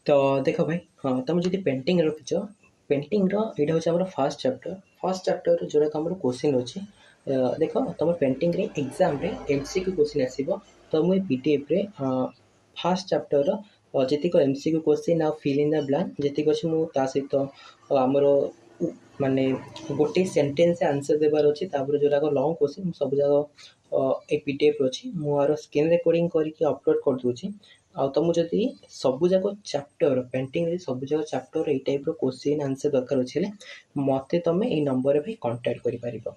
तो देख भाई, हाँ तुम जो पेंटिंग रखिच, पेंटिंग यहाँ हूँ फर्स्ट चैप्टर जोड़ा आम क्वेश्चन अच्छी। देख तुम पेंटिंग रे एग्जाम रे एमसीक्यू क्वेश्चन आसो। तो मुझे पीडीएफ रे फर्स्ट चैप्टर जीक एमसीक्यू क्वेश्चन आ फिल इन द ब्लैंक जीक अच्छी मुझे सहित आमर माने गोटे सेंटेंस आंसर देवार अच्छी जोड़ा लंग क्वेश्चन सब जगह ए पीडीएफ अच्छी मुझे स्क्रीन रिकॉर्डिंग करके अपलोड कर दूची। आ तुम जदि सबू जाक चैप्टर पेंटिंग सबू जाक चैप्टर ये टाइप क्वेश्चन आंसर दरकार अच्छे मते तुम ये नंबर भाई कांटेक्ट कर पार।